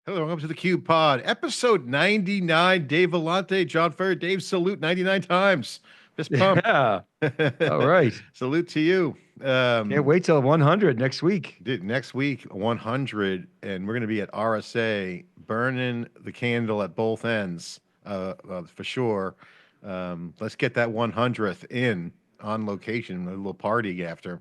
Hello, welcome to the Cube Pod, episode 99. Dave Vellante, John Furrier. Dave, salute 99 times. Fist pump. Yeah. All right. Salute to you. Can't wait till 100 next week. Dude, next week, 100, and we're going to be at RSA, burning the candle at both ends, for sure. Let's get that 100th in on location, a little party after.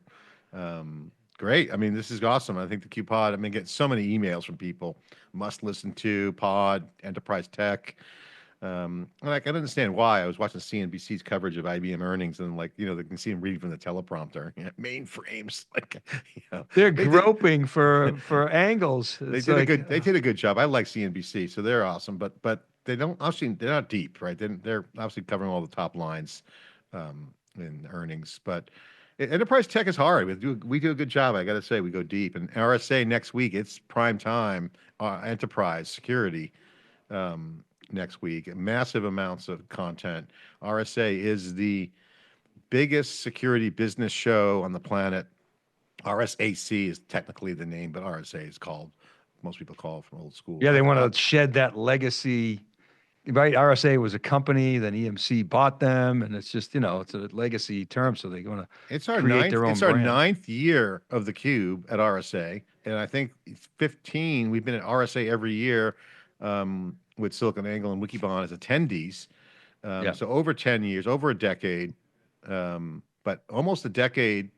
Great. I mean, this is awesome. I think the Q Pod, I mean, get so many emails from people. Must listen to Pod, Enterprise Tech. And I can understand why. I was watching CNBC's coverage of IBM earnings, and they can see them reading from the teleprompter. Mainframes, They're they did groping for angles. they It's did a like, good they did a good job. I like CNBC, so they're awesome. But they don't obviously they're not deep, right? They're obviously covering all the top lines in earnings, but enterprise tech is hard. We do a good job. I got to say, we go deep. And RSA next week, it's prime time. Enterprise security next week. Massive amounts of content. RSA is the biggest security business show on the planet. RSAC is technically the name, but RSA is called. Most people call it from old school. yeah, they want to shed that legacy, right? RSA was a company, then EMC bought them, and it's just, it's a legacy term, so they want to It's our create ninth. their own It's our brand. ninth year of the Cube at RSA, and I think it's 15. We've been at RSA every year with SiliconANGLE and Wikibon as attendees. Yeah. So over 10 years, over a decade, but almost a decade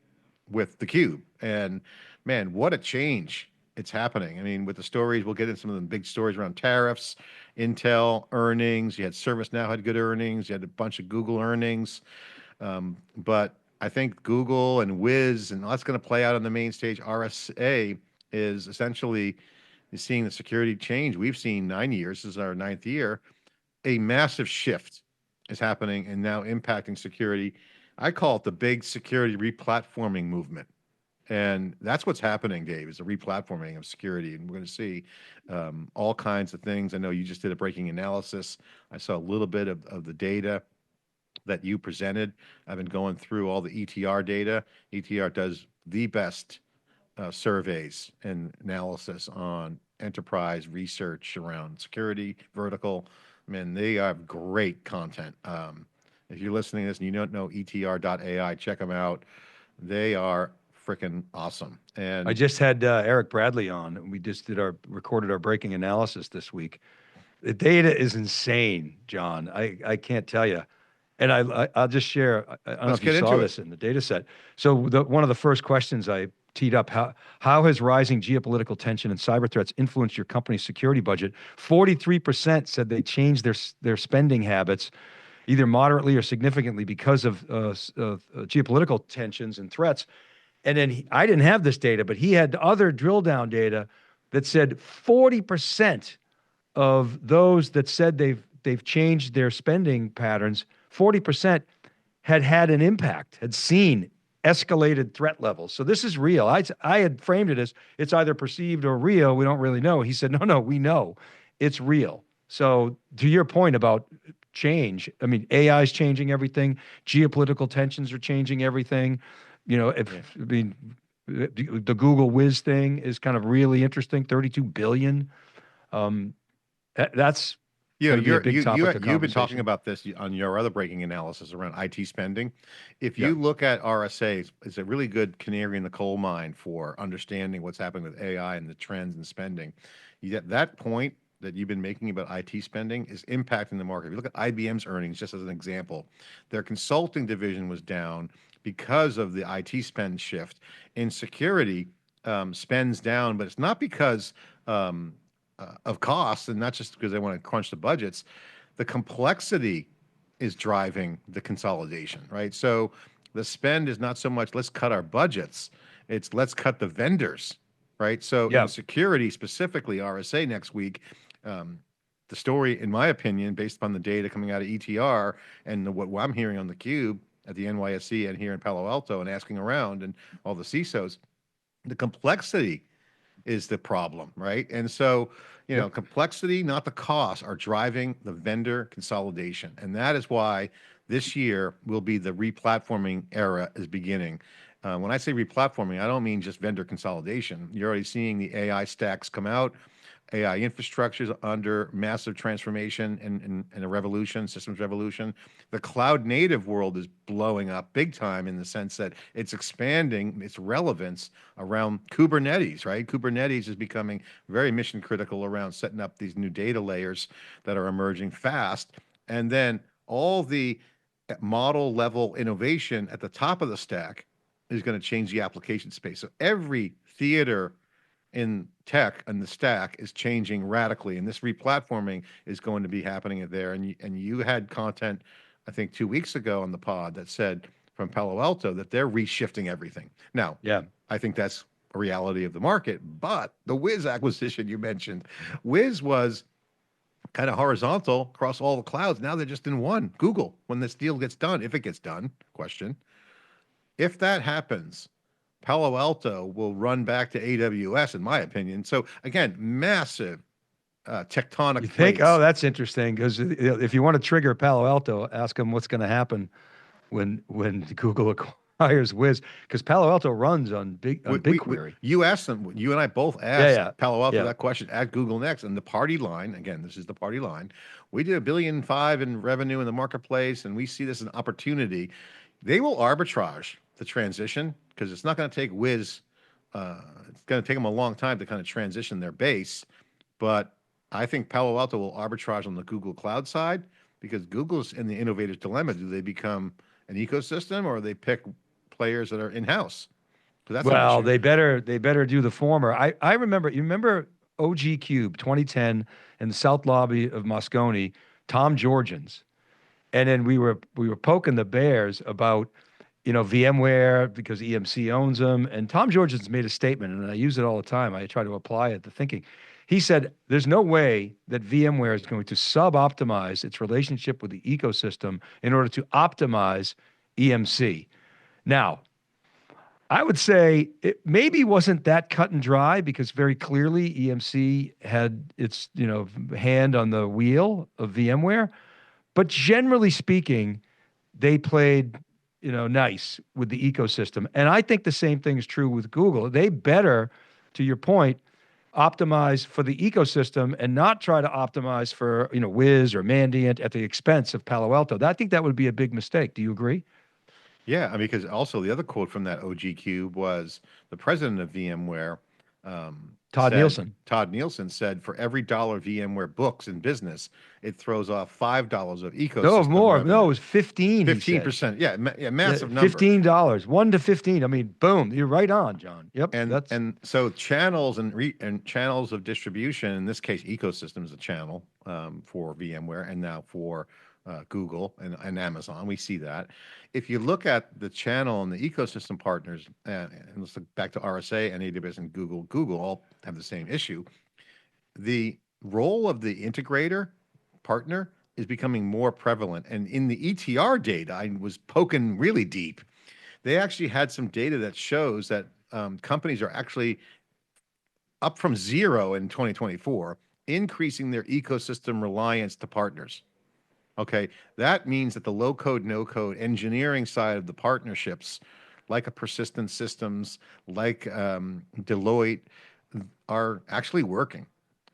with the Cube. And man, what a change it's happening. I mean, with the stories, we'll get into some of the big stories around tariffs, Intel earnings. You had ServiceNow had good earnings. You had a bunch of Google earnings. But I think Google and Wiz and that's going to play out on the main stage. RSA is essentially seeing the security change. We've seen 9 years. This is our ninth year. A massive shift is happening and now impacting security. I call it the big security replatforming movement. And that's what's happening, Dave, is the replatforming of security. And we're going to see all kinds of things. I know you just did a breaking analysis. I saw a little bit of the data that you presented. I've been going through all the ETR data. ETR does the best surveys and analysis on enterprise research around security vertical. I mean, they have great content. If you're listening to this and you don't know etr.ai, check them out. They are freaking awesome. I And just had Eric Bradley on. We just recorded our breaking analysis this week. The data is insane, John. I can't tell you. And I'll just share. I don't know let's if you get saw into it. this in the data set. So one of the first questions I teed up, how has rising geopolitical tension and cyber threats influenced your company's security budget? 43% said they changed their spending habits, either moderately or significantly because of geopolitical tensions and threats. And then I didn't have this data, but he had other drill down data that said 40% of those that said they've changed their spending patterns, 40% had an impact, had seen escalated threat levels. So this is real. I had framed it as it's either perceived or real. We don't really know. He said, no, we know it's real. So to your point about change, I mean, AI is changing everything. Geopolitical tensions are changing everything. I mean, the Google Wiz thing is kind of really interesting. 32 billion. That's You know, going to be a you're, big you topic of you've been talking conversation. about this on your other breaking analysis around IT spending. If Yeah. you look at RSA, it's a really good canary in the coal mine for understanding what's happening with AI and the trends in spending. That point that you've been making about IT spending is impacting the market. If you look at IBM's earnings, just as an example, their consulting division was down because of the IT spend shift. In security, spends down, but it's not because of costs, and not just because they want to crunch the budgets. The complexity is driving the consolidation, right? So the spend is not so much let's cut our budgets, it's let's cut the vendors, right? So in Yeah. security, specifically RSA next week, the story, in my opinion, based upon the data coming out of ETR and what I'm hearing on the Cube at the NYSE and here in Palo Alto and asking around and all the CISOs, the complexity is the problem, right? And so, Yep. complexity, not the cost, are driving the vendor consolidation. And that is why this year will be the replatforming era is beginning. When I say replatforming, I don't mean just vendor consolidation. You're already seeing the AI stacks come out. AI infrastructure is under massive transformation and a revolution, systems revolution. The cloud native world is blowing up big time in the sense that it's expanding its relevance around Kubernetes, right? Kubernetes is becoming very mission critical around setting up these new data layers that are emerging fast. And then all the model level innovation at the top of the stack is going to change the application space. So every theater in tech and the stack is changing radically, and this replatforming is going to be happening there. And you had content, I think 2 weeks ago on the pod that said from Palo Alto that they're reshifting everything. Now, Yeah. I think that's a reality of the market, but the Wiz acquisition you mentioned, Wiz was kind of horizontal across all the clouds. Now they're just in one. Google, when this deal gets done, if it gets done, question, if that happens, Palo Alto will run back to AWS, in my opinion. So again, massive You tectonic think? Oh, plates. that's interesting because if you want to trigger Palo Alto, ask them what's going to happen when Google acquires Wiz, because Palo Alto runs on BigQuery. You asked them, you and I both Yeah, asked yeah, Palo Alto yeah. that question at Google Next, and the party line, again, this is the party line. We did $1.5 billion in revenue in the marketplace, and we see this as an opportunity. They will arbitrage the transition because it's not going to take Wiz, it's going to take them a long time to kind of transition their base. But I think Palo Alto will arbitrage on the Google Cloud side because Google's in the innovator's dilemma. Do they become an ecosystem or they pick players that are in-house? So that's an Well, issue. they better do the former. I remember, you remember OG Cube 2010 in the South Lobby of Moscone, Tom Georgens. And then we were poking the bears about, VMware because EMC owns them. And Tom Georgens made a statement, and I use it all the time. I try to apply it to thinking. He said, there's no way that VMware is going to sub-optimize its relationship with the ecosystem in order to optimize EMC. Now, I would say it maybe wasn't that cut and dry because very clearly EMC had its, hand on the wheel of VMware. But generally speaking, they played, nice with the ecosystem. And I think the same thing is true with Google. They better, to your point, optimize for the ecosystem and not try to optimize for, Wiz or Mandiant at the expense of Palo Alto. I think that would be a big mistake. Do you agree? Yeah, I mean, because also the other quote from that OG Cube was the president of VMware Todd Nielsen. Todd Nielsen said, for every dollar VMware books in business, it throws off $5 of No, ecosystem more. No, it revenue. was 15, he said. 15%. Yeah, yeah, Yeah, massive number. $15, 1 to 15. I mean, boom, you're right on, John. Yep, that's And so channels and channels of distribution, in this case, ecosystem is a channel for VMware and now for Google and Amazon. We see that. If you look at the channel and the ecosystem partners, and let's look back to RSA and AWS and Google all have the same issue. The role of the integrator partner is becoming more prevalent. And in the ETR data, I was poking really deep. They actually had some data that shows that companies are actually up from 0 in 2024, increasing their ecosystem reliance to partners. Okay, that means that the low code, no code engineering side of the partnerships, like a persistent systems, like Deloitte, are actually working.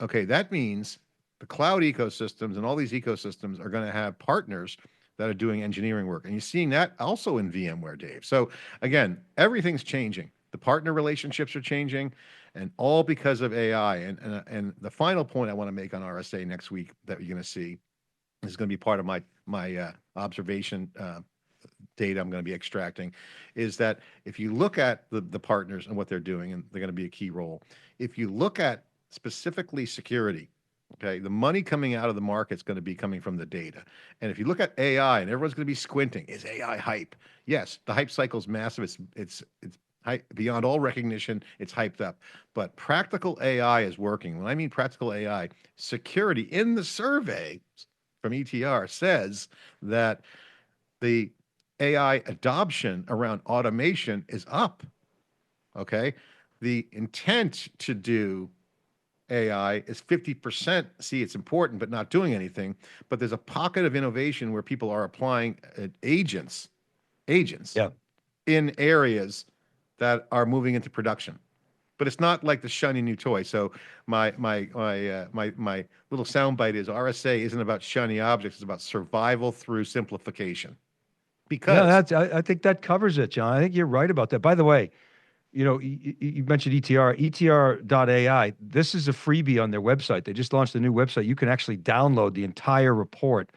Okay, that means the cloud ecosystems and all these ecosystems are going to have partners that are doing engineering work. And you're seeing that also in VMware, Dave. So again, everything's changing. The partner relationships are changing, and all because of AI. And the final point I want to make on RSA next week that you're going to see is going to be part of my observation data I'm going to be extracting, is that if you look at the partners and what they're doing, and they're going to be a key role. If you look at specifically security, okay, the money coming out of the market is going to be coming from the data. And if you look at AI, and everyone's going to be squinting, is AI hype? Yes, the hype cycle is massive. It's hype, beyond all recognition. It's hyped up, but practical AI is working. When I mean practical AI, security in the survey from ETR says that the AI adoption around automation is up. Okay. The intent to do AI is 50%. See, it's important, but not doing anything. But there's a pocket of innovation where people are applying agents yeah. in areas that are moving into production. but it's not like the shiny new toy. So my little soundbite is RSA isn't about shiny objects; it's about survival through simplification. No, Because I think that covers it, John. I think you're right about that. By the way, you mentioned ETR, ETR.ai. This is a freebie on their website. They just launched a new website. You can actually download the entire report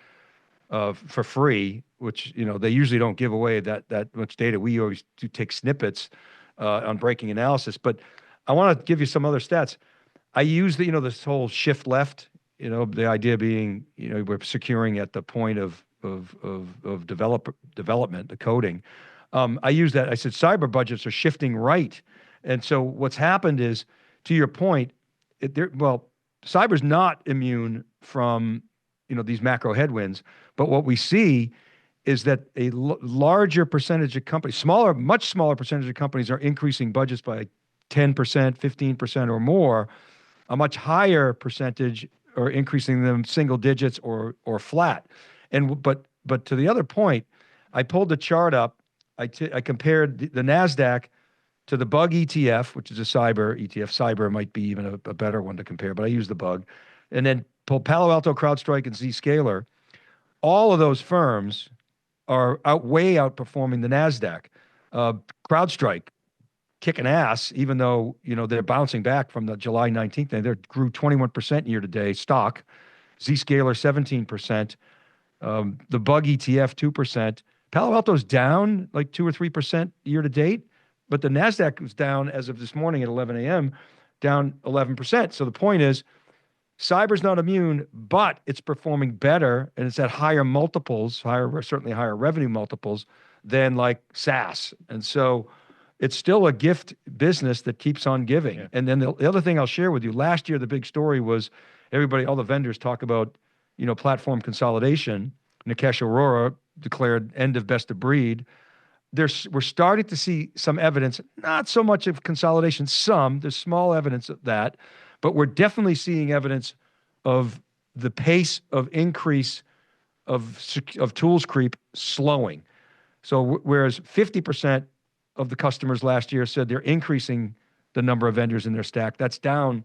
for free, which they usually don't give away that much data. We always do take snippets on breaking analysis. But I want to give you some other stats. I use this whole shift left. The idea being we're securing at the point of development, the coding. I use that. I said cyber budgets are shifting right, and so what's happened is, to your point, cyber's not immune from these macro headwinds, but what we see is that a larger percentage of companies, much smaller percentage of companies, are increasing budgets by 10%, 15% or more. A much higher percentage are increasing them single digits or flat. But to the other point, I pulled the chart up. I compared the NASDAQ to the bug ETF, which is a cyber ETF. Cyber might be even a better one to compare, but I use the bug. And then pulled Palo Alto, CrowdStrike, and Zscaler. All of those firms are way outperforming the NASDAQ. CrowdStrike kicking ass, even though they're bouncing back from the July 19th. They grew 21% year to date stock. Zscaler 17%. The bug ETF 2%. Palo Alto's down like 2 or 3% year to date, but the NASDAQ was down as of this morning at 11 a.m., down 11%. So the point is, cyber's not immune, but it's performing better, and it's at higher multiples, certainly higher revenue multiples than like SaaS. And so it's still a gift business that keeps on giving. Yeah. And then the other thing I'll share with you, last year, the big story was all the vendors talk about, platform consolidation. Nikesh Arora declared end of best of breed. We're starting to see some evidence, not so much of consolidation, there's small evidence of that, but we're definitely seeing evidence of the pace of increase of tools creep slowing. So whereas 50% of the customers last year said they're increasing the number of vendors in their stack, that's down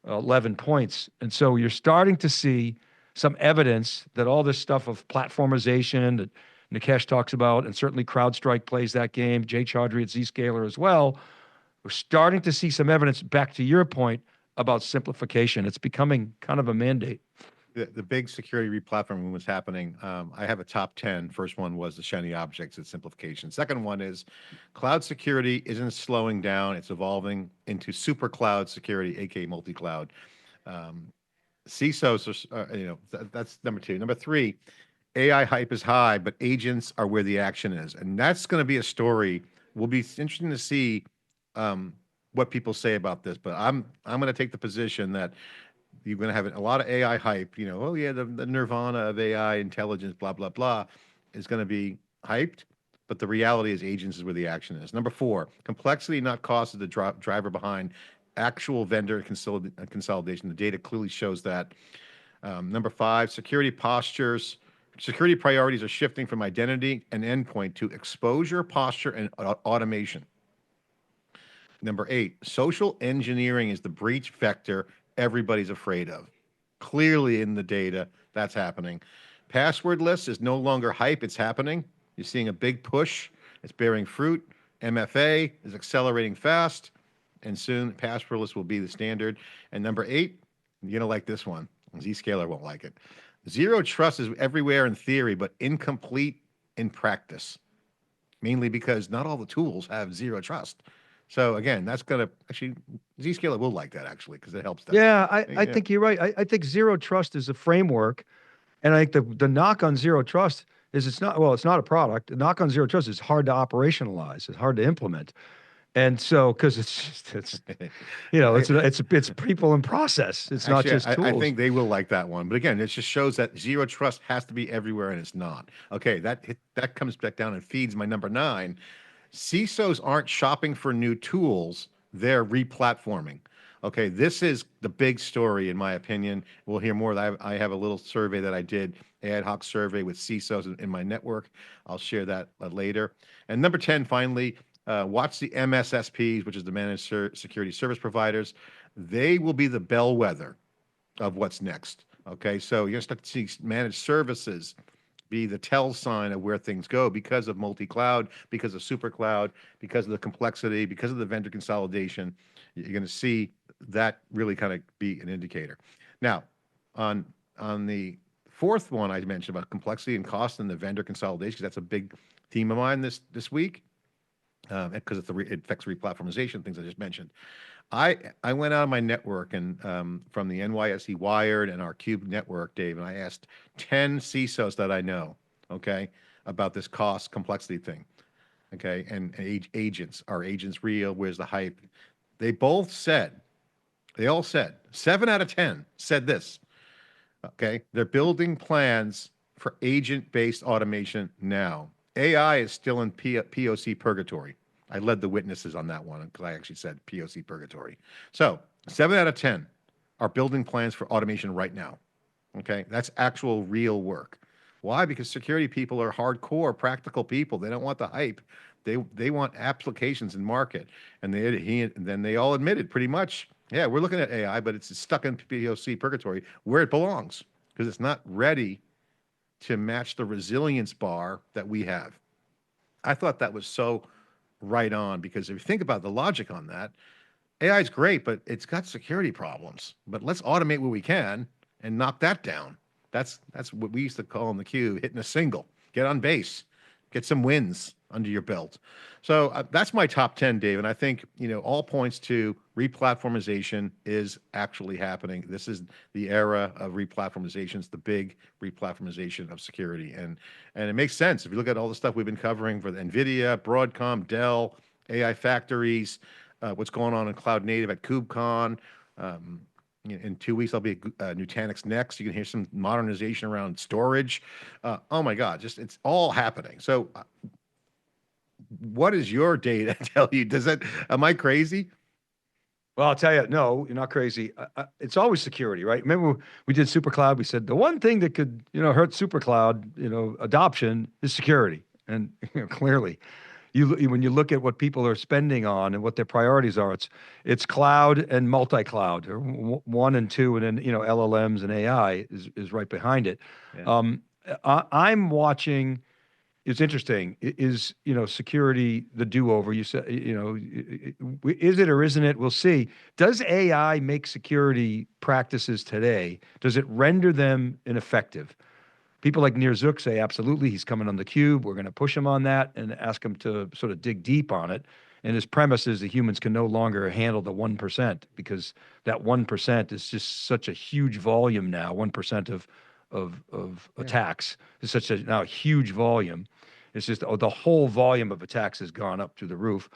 11 points. And so you're starting to see some evidence that all this stuff of platformization that Nikesh talks about, and certainly CrowdStrike plays that game, Jay Chaudhry at Zscaler as well, we're starting to see some evidence, back to your point, about simplification. It's becoming kind of a mandate. The big security replatforming was happening. I have a top 10. First one was the shiny objects and simplification. Second one is cloud security isn't slowing down. It's evolving into super cloud security, aka multi-cloud. CISOs are, that's number 2. Number 3, AI hype is high, but agents are where the action is. And that's going to be a story. Will be interesting to see what people say about this, but I'm going to take the position that you're going to have a lot of AI hype, oh yeah, the nirvana of AI intelligence, blah, blah, blah, is going to be hyped. But the reality is agents is where the action is. Number 4, complexity, not cost, is the driver behind actual vendor consolidation. The data clearly shows that. Number 5, security priorities are shifting from identity and endpoint to exposure, posture, and automation. Number 8, social engineering is the breach vector everybody's afraid of. Clearly in the data, that's happening. Passwordless is no longer hype, it's happening. You're seeing a big push, it's bearing fruit. MFA is accelerating fast, and soon passwordless will be the standard. And number 8, you're going to like this one. Zscaler won't like it. Zero trust is everywhere in theory, but incomplete in practice. Mainly because not all the tools have zero trust. So again, that's going to actually, Zscaler will like that actually, because it helps them. Yeah, I think you're right. I think zero trust is a framework. And I think the knock on zero trust is it's not a product. The knock on zero trust is hard to operationalize. It's hard to implement. And so, because it's people and process. It's not just tools. I think they will like that one. But again, it just shows that zero trust has to be everywhere, and it's not. Okay, that comes back down and feeds my number 9. CISOs aren't shopping for new tools, they're replatforming. Okay, this is the big story in my opinion. We'll hear more. I have a little survey that I did, ad hoc survey with CISOs in my network. I'll share that later. And number 10, finally, Watch the MSSPs, which is the managed security service providers. They will be the bellwether of what's next. Okay, so you're going to start to see managed services be the tell sign of where things go because of multi-cloud, because of super cloud, because of the complexity, because of the vendor consolidation. You're going to see that really kind of be an indicator. Now, on the fourth one I mentioned about complexity and cost and the vendor consolidation, because that's a big theme of mine this week, because it affects replatformization, things I just mentioned. I went out on my network and from the NYSE Wired and our CUBE network, Dave, and I asked 10 CISOs that I know, okay, about this cost complexity thing, okay, and agents. Are agents real? Where's the hype? They all said, 7 out of 10 said this, okay, they're building plans for agent-based automation now. AI is still in POC purgatory. I led the witnesses on that one because I actually said POC purgatory. So 7 out of 10 are building plans for automation right now. Okay, that's actual real work. Why? Because security people are hardcore, practical people. They don't want the hype. They want applications in market. And then they all admitted pretty much, yeah, we're looking at AI, but it's stuck in POC purgatory where it belongs because it's not ready to match the resilience bar that we have. I thought that was so right on, because if you think about the logic on that, AI is great, but it's got security problems. But let's automate what we can and knock that down. That's what we used to call in the theCUBE, hitting a single. Get on base, get some wins under your belt. So that's my top 10, Dave. And I think, all points to replatformization is actually happening. This is the era of replatformization. It's the big replatformization of security. And it makes sense. If you look at all the stuff we've been covering for the NVIDIA, Broadcom, Dell, AI factories, what's going on in cloud native at KubeCon. In 2 weeks, I'll be at Nutanix Next. You can hear some modernization around storage. Oh my God, it's all happening. So what does your data tell you? Am I crazy? Well, I'll tell you, no, you're not crazy. It's always security, right? Remember we did SuperCloud. We said the one thing that could, hurt SuperCloud, adoption is security. And clearly, when you look at what people are spending on and what their priorities are, it's cloud and multi-cloud, or 1 and 2, and then LLMs and AI is right behind it. Yeah. I'm watching. It's interesting. Is security the do-over? You said is it or isn't it? We'll see. Does AI make security practices today? Does it render them ineffective? People like Nir Zook say absolutely. He's coming on theCUBE. We're going to push him on that and ask him to sort of dig deep on it. And his premise is that humans can no longer handle the 1%, because that 1% is just such a huge volume now. 1% of attacks is such a now huge volume. It's just the whole volume of attacks has gone up through the roof.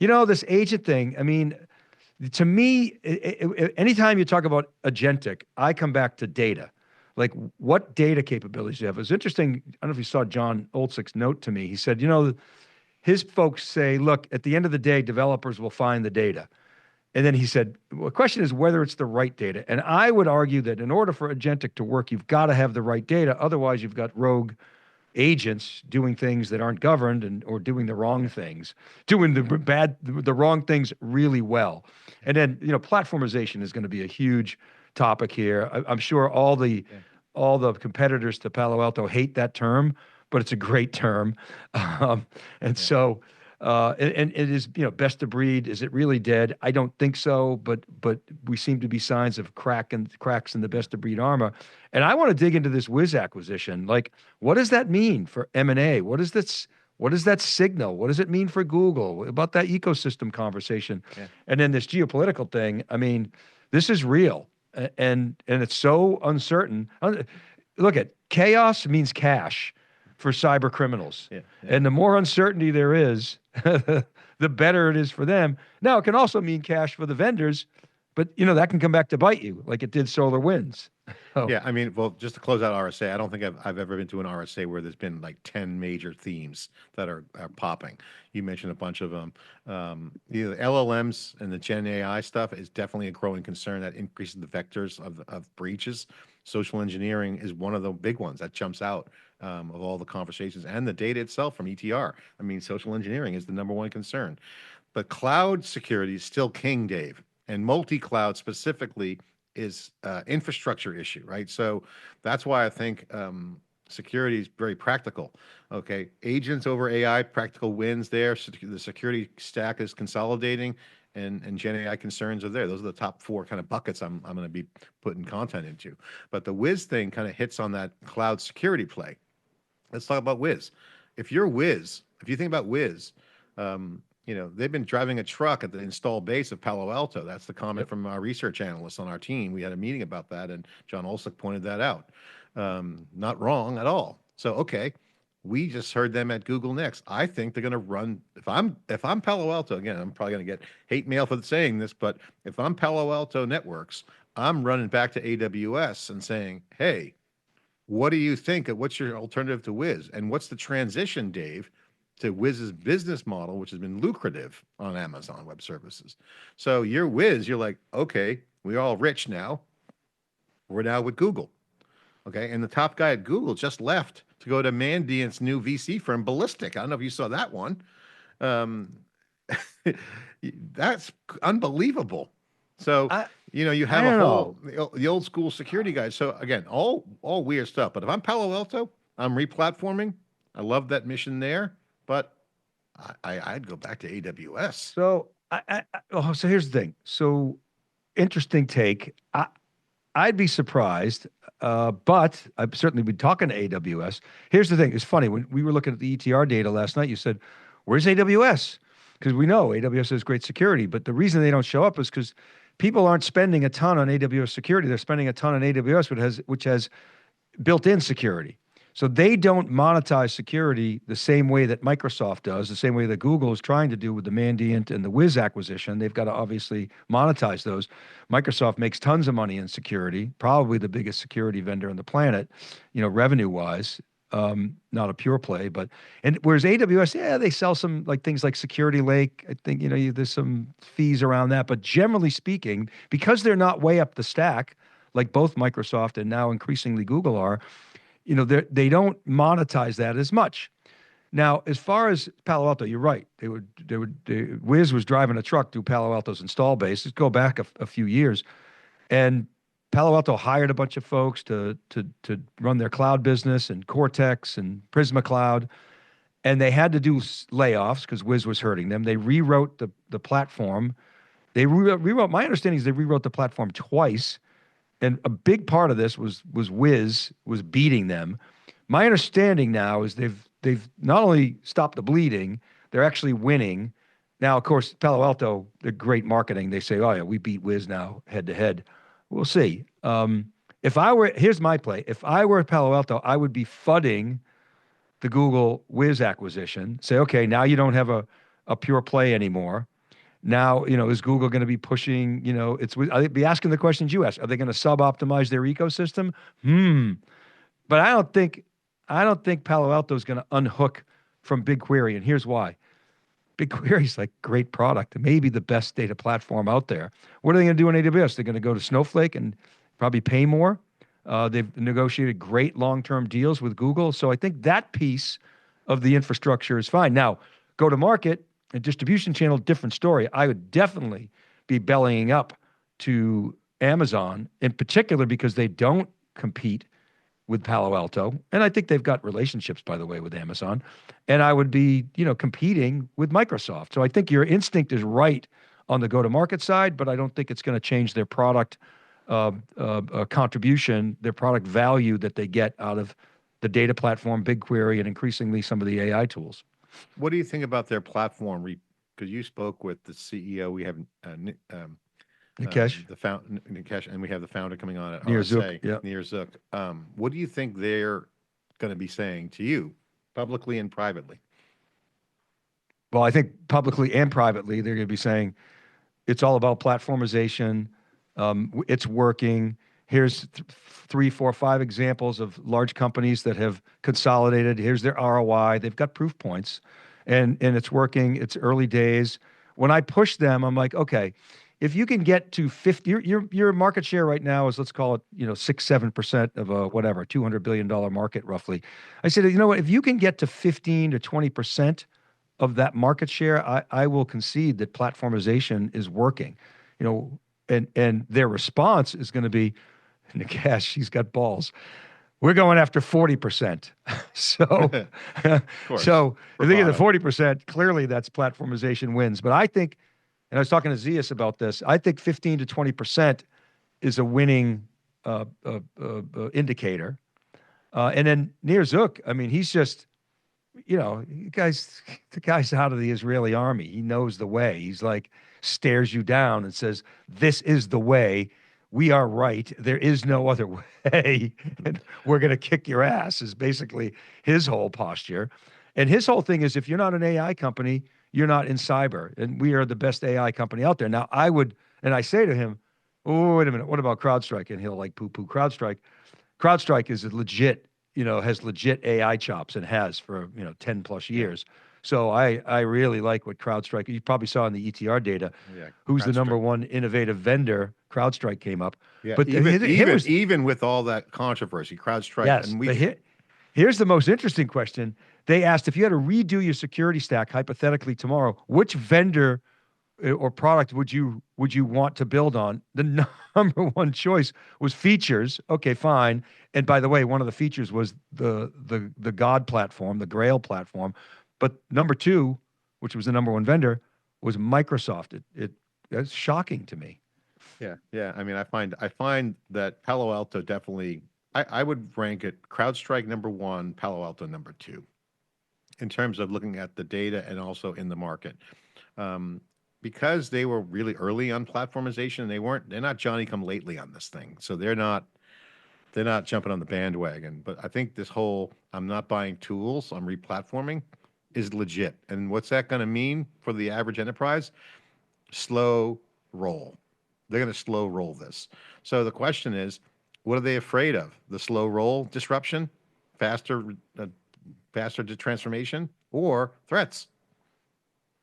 This agent thing, I mean, to me, anytime you talk about agentic, I come back to data. Like, what data capabilities do you have? It was interesting. I don't know if you saw John Olczyk's note to me. He said, his folks say, look, at the end of the day, developers will find the data. And then he said, well, the question is whether it's the right data. And I would argue that in order for agentic to work, you've got to have the right data. Otherwise, you've got rogue agents doing things that aren't governed or doing the wrong things, doing the wrong things really well. And then, platformization is going to be a huge topic here. I'm sure all the competitors to Palo Alto hate that term, but it's a great term. So it is, best of breed. Is it really dead? I don't think so, but we seem to be signs of cracks in the best of breed armor. And I want to dig into this Wiz acquisition. Like, what does that mean for M&A? What does that signal? What does it mean for Google? About that ecosystem conversation. Yeah. And then this geopolitical thing. I mean, this is real. And it's so uncertain. Look, chaos means cash for cyber criminals. Yeah. And the more uncertainty there is, the better it is for them. Now, it can also mean cash for the vendors, but that can come back to bite you, like it did SolarWinds. Oh, Yeah, I mean, well, just to close out RSA, I don't think I've ever been to an RSA where there's been like 10 major themes that are popping. You mentioned a bunch of them. The LLMs and the Gen AI stuff is definitely a growing concern that increases the vectors of breaches. Social engineering is one of the big ones that jumps out of all the conversations and the data itself from ETR. I mean, social engineering is the number one concern. But cloud security is still king, Dave, and multi-cloud specifically is infrastructure issue, right? So that's why I think security is very practical. Okay, agents over AI, practical wins there. The security stack is consolidating, and Gen AI concerns are there. Those are the top four kind of buckets I'm going to be putting content into. But the Wiz thing kind of hits on that cloud security play. Let's talk about Wiz. If you're Wiz, if you think about Wiz, they've been driving a truck at the installed base of Palo Alto. That's the comment yep. from our research analysts on our team. We had a meeting about that, and John Olsek pointed that out. Not wrong at all. So, okay, we just heard them at Google Next. I think they're going to run. If I'm Palo Alto, again, I'm probably going to get hate mail for saying this, but if I'm Palo Alto Networks, I'm running back to AWS and saying, hey, what do you think? What's your alternative to Wiz? And what's the transition, Dave, to Wiz's business model, which has been lucrative on Amazon Web Services? So you're Wiz, you're like, okay, we're all rich now. We're now with Google. Okay. And the top guy at Google just left to go to Mandiant's new VC firm, Ballistic. I don't know if you saw that one. Um, that's unbelievable. So, I you I have a don't whole know. the old school security guys. So again, all weird stuff. But if I'm Palo Alto, I'm replatforming. I love that mission there, but I'd go back to AWS. So so here's the thing. So interesting take. I'd be surprised, but I've certainly been talking to AWS. Here's the thing. It's funny. When we were looking at the ETR data last night, you said, where's AWS? Because we know AWS has great security, but the reason they don't show up is because people aren't spending a ton on AWS security. They're spending a ton on AWS, which has built-in security. So they don't monetize security the same way that Microsoft does, the same way that Google is trying to do with the Mandiant and the Wiz acquisition. They've got to obviously monetize those. Microsoft makes tons of money in security, probably the biggest security vendor on the planet, revenue-wise. Not a pure play, and whereas AWS, yeah, they sell some like things like Security Lake. I think there's some fees around that, but generally speaking, because they're not way up the stack, like both Microsoft and now increasingly Google are, they don't monetize that as much. Now, as far as Palo Alto, you're right. Wiz was driving a truck through Palo Alto's install base. Let's go back a few years, and Palo Alto hired a bunch of folks to run their cloud business and Cortex and Prisma Cloud, and they had to do layoffs because Wiz was hurting them. They rewrote the platform. They rewrote. My understanding is they rewrote the platform twice. And a big part of this was Wiz was beating them. My understanding now is they've not only stopped the bleeding, they're actually winning. Now, of course, Palo Alto, they're great marketing. They say, "Oh yeah, we beat Wiz now head to head." We'll see. Here's my play. If I were at Palo Alto, I would be fudding the Google Wiz acquisition. Say, okay, now you don't have a pure play anymore. Now, is Google going to be pushing, I'd be asking the questions you asked. Are they going to sub-optimize their ecosystem? But I don't think Palo Alto is going to unhook from BigQuery, and here's why. BigQuery is like great product, maybe the best data platform out there. What are they going to do in AWS? They're going to go to Snowflake and probably pay more. They've negotiated great long-term deals with Google. So I think that piece of the infrastructure is fine. Now, go to market, a distribution channel, different story. I would definitely be bellying up to Amazon, in particular because they don't compete with Palo Alto. And I think they've got relationships, by the way, with Amazon. And I would be, competing with Microsoft. So I think your instinct is on the go-to-market side, but I don't think it's going to change their product contribution, their product value that they get out of the data platform, BigQuery, and increasingly some of the AI tools. What do you think about their platform? Because you spoke with the CEO. We have Nikesh, Nikesh, and we have the founder coming on at Nir Zook, RSA, yeah. Nir Zook. What do you think they're going to be saying to you, publicly and privately? Well, I think publicly and privately, they're going to be saying it's all about platformization. It's working. Here's 3, 4, 5 examples of large companies that have consolidated. Here's their ROI. They've got proof points, and it's working. It's early days. When I push them, I'm like, okay, if you can get to 50, your market share right now is, let's call it, 6, 7% of a whatever $200 billion market roughly. I said, you know what? If you can get to 15 to 20% of that market share, I will concede that platformization is working. And their response is going to be, Nikesh, she's got balls. We're going after 40%. So, Of course. so if they get to Bravado. 40%, clearly that's platformization wins. But I think, and I was talking to Zeus about this, I think 15 to 20% is a winning indicator. And then Nir Zuk, I mean, he's just, the guy's out of the Israeli army. He knows the way. He's like, stares you down and says, this is the way. We are right. There is no other way. And we're going to kick your ass is basically his whole posture. And his whole thing is, if you're not an AI company, you're not in cyber. And we are the best AI company out there. Now, and I say to him, oh, wait a minute, what about CrowdStrike? And he'll like poo-poo CrowdStrike. CrowdStrike is has legit AI chops and has for, 10 plus years. So I really like what CrowdStrike, you probably saw in the ETR data, who's the number one innovative vendor. CrowdStrike came up. Yeah, But even with all that controversy, CrowdStrike, yes, and here's the most interesting question. They asked, if you had to redo your security stack hypothetically tomorrow, which vendor or product would you want to build on? The number one choice was features. Okay, fine. And by the way, one of the features was the God platform, the Grail platform. But number two, which was the number one vendor, was Microsoft. That's shocking to me. Yeah. I mean, I find that Palo Alto definitely. I would rank it CrowdStrike number one, Palo Alto number two, in terms of looking at the data and also in the market. Because they were really early on platformization, they're not Johnny come lately on this thing. So they're not jumping on the bandwagon. But I think this whole I'm not buying tools, I'm replatforming is legit. And what's that going to mean for the average enterprise? Slow roll. They're going to slow roll this. So the question is, what are they afraid of? The slow roll disruption, faster transformation, or threats?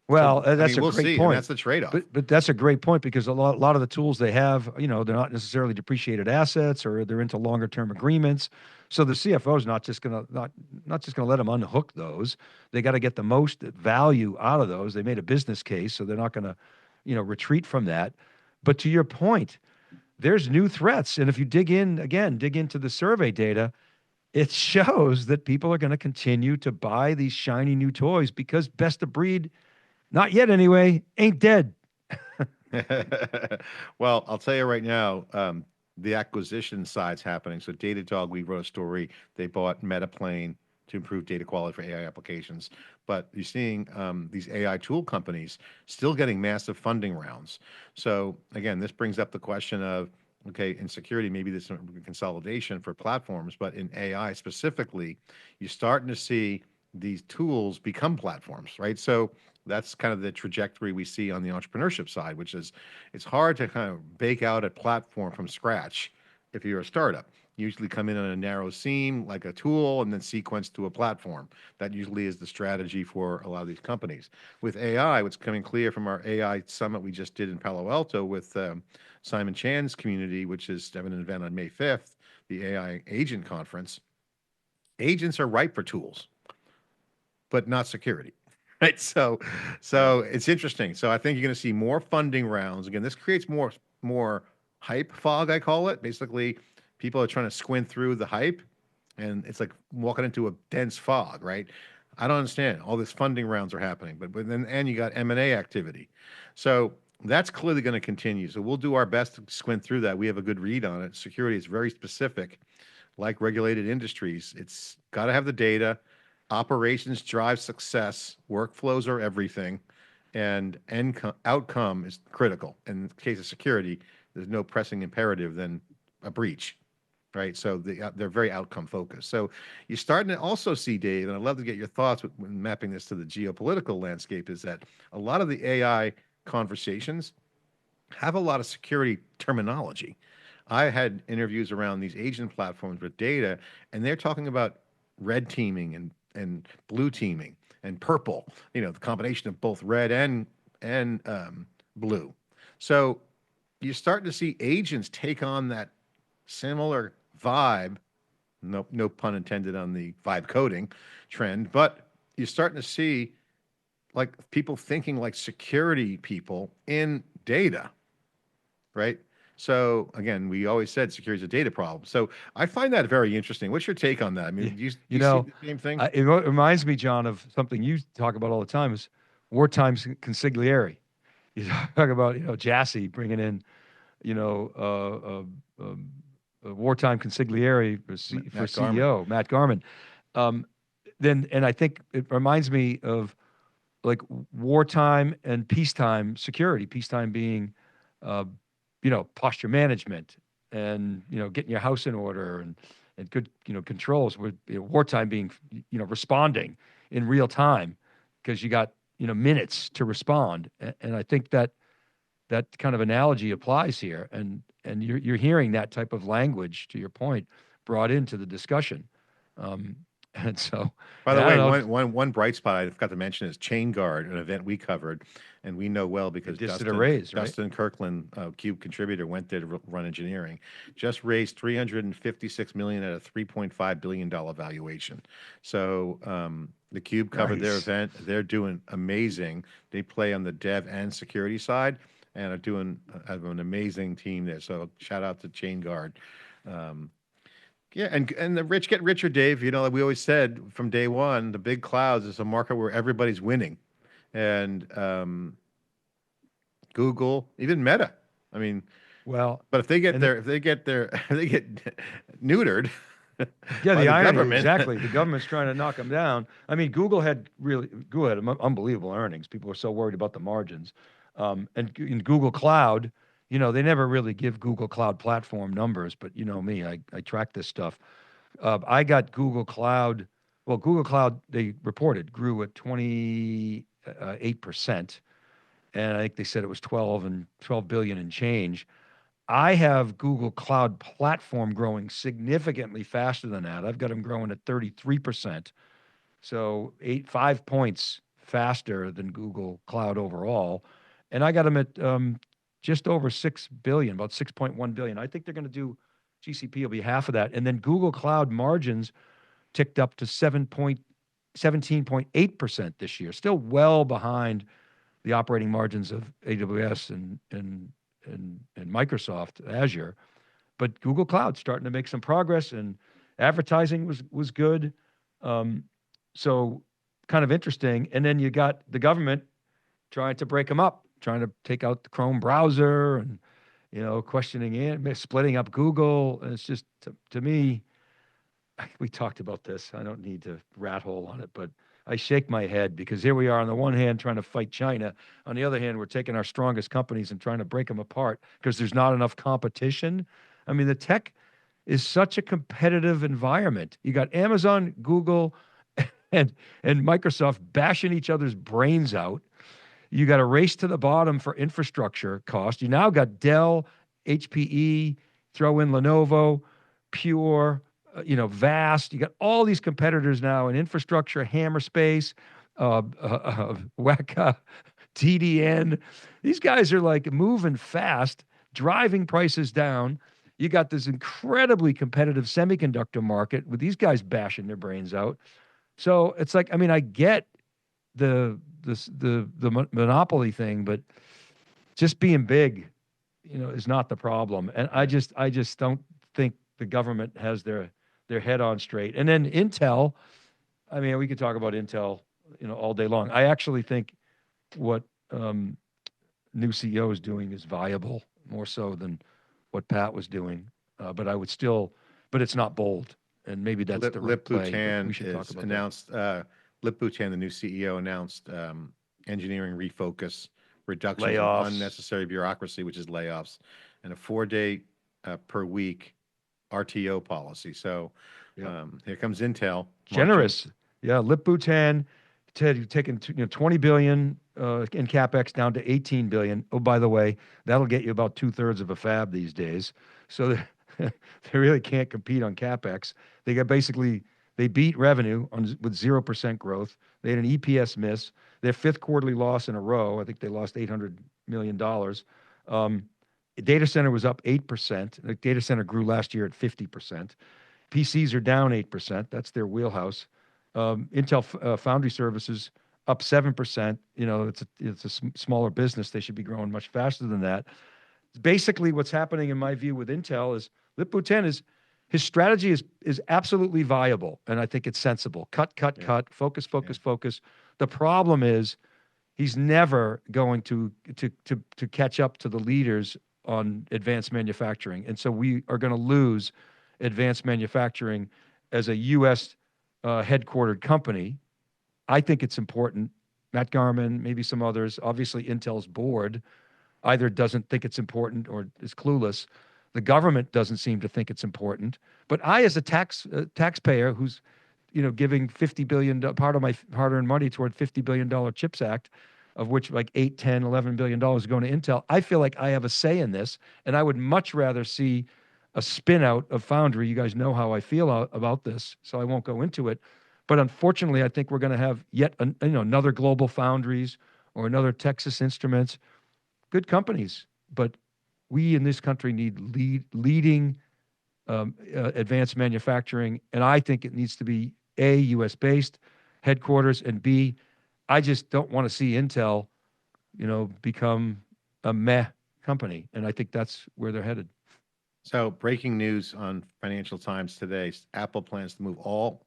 Well, So, that's we'll a great see, and point. that's the trade-off. But that's a great point, because a lot of the tools they have, they're not necessarily depreciated assets, or they're into longer term agreements. So the CFO is not just gonna let them unhook those. They got to get the most value out of those. They made a business case, so they're not gonna, retreat from that. But to your point, there's new threats, and if you dig into the survey data, it shows that people are going to continue to buy these shiny new toys because best of breed, not yet anyway, ain't dead. Well, I'll tell you right now, the acquisition side's happening. So Datadog, we wrote a story. They bought Metaplane to improve data quality for AI applications. But you're seeing these AI tool companies still getting massive funding rounds. So again, this brings up the question of, okay, in security, maybe there's some consolidation for platforms, but in AI specifically, you're starting to see these tools become platforms, right? So that's kind of the trajectory we see on the entrepreneurship side, which is it's hard to kind of bake out a platform from scratch if you're a startup. You usually come in on a narrow seam, like a tool, and then sequence to a platform. That usually is the strategy for a lot of these companies. With AI, what's coming clear from our AI summit we just did in Palo Alto with Simon Chan's community, which is having an event on May 5th, the AI Agent Conference, agents are ripe for tools, but not security. Right. So it's interesting. So I think you're going to see more funding rounds. Again, this creates more hype fog, I call it. Basically, people are trying to squint through the hype, and it's like walking into a dense fog, right? I don't understand. All this funding rounds are happening, but then and you got M&A activity. So that's clearly going to continue. So we'll do our best to squint through that. We have a good read on it. Security is very specific, like regulated industries. It's got to have the data. Operations drive success. Workflows are everything, and outcome is critical. In the case of security, there's no pressing imperative than a breach, right? So they're very outcome focused. So you're starting to also see, Dave, and I'd love to get your thoughts when mapping this to the geopolitical landscape, is that a lot of the AI conversations have a lot of security terminology. I had interviews around these agent platforms with data, and they're talking about red teaming and blue teaming and purple. You know, the combination of both red and blue. So you're starting to see agents take on that similar vibe. No, no pun intended on the vibe coding trend, but you're starting to see like people thinking like security people in data, right? So again, we always said security is a data problem. So I find that very interesting. What's your take on that? I Yeah. mean, do You you see know, the same thing? reminds me, John, of something you talk about all the time is wartime consigliere. You talk about, Jassy bringing in, you know, a wartime consigliere for Matt Garman. CEO, Matt Garman. Um, and I think it reminds me of like wartime and peacetime security. Peacetime being, uh, posture management and getting your house in order and good controls. With wartime being responding in real time because you got minutes to respond. And I think that kind of analogy applies here. And you're hearing that type of language, to your point, brought into the discussion. Um, and so, By and the I don't way, know one bright spot I forgot to mention is Chain Guard, an event we covered, and we know well if because this did a raise, right? Dustin Kirkland, CUBE contributor, went there to run engineering. Just raised 356 million at a 3.5 billion-dollar valuation. So the CUBE covered their Nice. event. They're doing amazing. They play on the dev and security side, and are doing have an amazing team there. So shout out to Chain Guard. Um, yeah, and the rich get richer, Dave. You know, like we always said from day one, the big clouds is a market where everybody's winning, and Google, even Meta. I mean, Well, but and the, if they get their if they get neutered yeah, by the the irony, government, exactly. The government's trying to knock them down. I mean, Google had unbelievable earnings. People were so worried about the margins. And in Google Cloud, they never really give Google Cloud platform numbers, but you know me, I track this stuff. I got Google Cloud. Well, Google Cloud, they reported, grew at 28%. And I think they said it was 12 billion and change. I have Google Cloud Platform growing significantly faster than that. I've got them growing at 33%. So 5 points faster than Google Cloud overall. And I got them at just over 6 billion, about 6.1 billion. I think they're going to do GCP will be half of that. And then Google Cloud margins ticked up to 17.8% this year, still well behind the operating margins of AWS and Microsoft Azure. But Google Cloud's starting to make some progress, and advertising was good. Um, so kind of interesting. And then you got the government trying to break them up, trying to take out the Chrome browser, and questioning it, splitting up Google. And it's just to me, we talked about this. I don't need to rat hole on it, but I shake my head because here we are on the one hand trying to fight China. On the other hand, we're taking our strongest companies and trying to break them apart because there's not enough competition. I mean, the tech is such a competitive environment. You got Amazon, Google, and Microsoft bashing each other's brains out. You got a race to the bottom for infrastructure cost. You now got Dell, HPE, throw in Lenovo, Pure, Vast. You got all these competitors now in infrastructure, Hammerspace, Weka, TDN. These guys are like moving fast, driving prices down. You got this incredibly competitive semiconductor market with these guys bashing their brains out. So it's like, I mean, I get the monopoly thing, but just being big, is not the problem. And I just don't think the government has their head on straight. And then Intel, I mean, we could talk about Intel, all day long. I actually think what new CEO is doing is viable more so than what Pat was doing. But I would still, but it's not bold, and maybe that's the right Lip play. But we Bhutan should talk is about that. announced. Lip Bhutan, the new CEO, announced engineering refocus, reductions in Layoffs. unnecessary bureaucracy, which is layoffs, and a 4 day per week RTO policy. So Yep. here comes Intel marching. Generous. Yeah, Lip Bhutan, Ted, you've taken 20 billion in CapEx down to 18 billion. Oh, by the way, that'll get you about 2/3 of a fab these days. So they really can't compete on CapEx. They got basically they beat revenue with 0% growth. They had an EPS miss. Their fifth quarterly loss in a row. I think they lost $800 million. Data center was up 8%. The data center grew last year at 50%. PCs are down 8%. That's their wheelhouse. Intel Foundry Services up 7%. You know, it's a smaller business. They should be growing much faster than that. Basically, what's happening in my view with Intel is Lip-Bu Ten his strategy is absolutely viable, and I think it's sensible. Cut, focus. The problem is he's never going to catch up to the leaders on advanced manufacturing, and so we are going to lose advanced manufacturing as a U.S. Headquartered company. I think it's important. Matt Garman, maybe some others, obviously Intel's board either doesn't think it's important or is clueless. The government doesn't seem to think it's important. But I, as a taxpayer who's, you know, giving $50 billion, part of my hard-earned money toward $50 billion CHIPS Act, of which like 8, 10, $11 billion is going to Intel, I feel like I have a say in this, and I would much rather see a spin out of Foundry. You guys know how I feel about this, so I won't go into it. But unfortunately, I think we're going to have yet another Global Foundries or another Texas Instruments, good companies, but we in this country need leading advanced manufacturing, and I think it needs to be A, U.S.-based headquarters, and B, I just don't want to see Intel, you know, become a meh company, and I think that's where they're headed. So, breaking news on Financial Times today: Apple plans to move all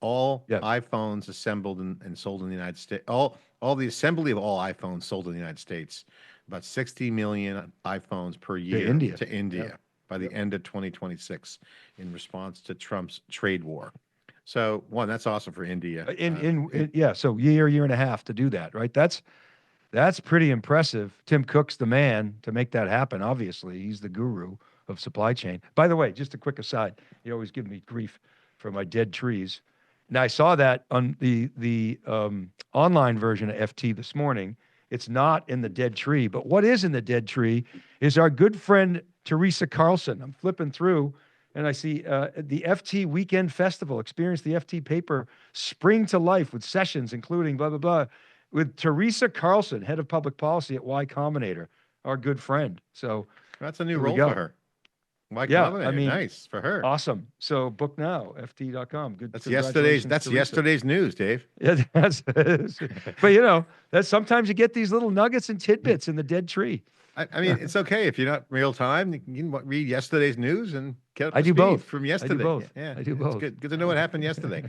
iPhones assembled and sold in the United States, all the assembly of all iPhones sold in the United States, about 60 million iPhones per year to India by the end of 2026 in response to Trump's trade war. So one, that's awesome for India. So year and a half to do that, right? That's pretty impressive. Tim Cook's the man to make that happen. Obviously, he's the guru of supply chain. By the way, just a quick aside, you always give me grief for my dead trees. Now I saw that on the online version of FT this morning. It's not in the dead tree, but what is in the dead tree is our good friend Teresa Carlson. I'm flipping through, and I see the FT Weekend Festival. Experience the FT paper spring to life with sessions, including blah, blah, blah, with Teresa Carlson, head of public policy at Y Combinator, our good friend. So that's a new role for her. Y Combinator, I mean, nice for her. Awesome. So book now, ft.com. Good. That's yesterday's news, Dave. Yeah, but you know, that's sometimes you get these little nuggets and tidbits in the dead tree. I mean, it's okay if you're not real time. You can read yesterday's news and get up to speed both from yesterday. I do both. Yeah, I do both. Good to know what happened yesterday.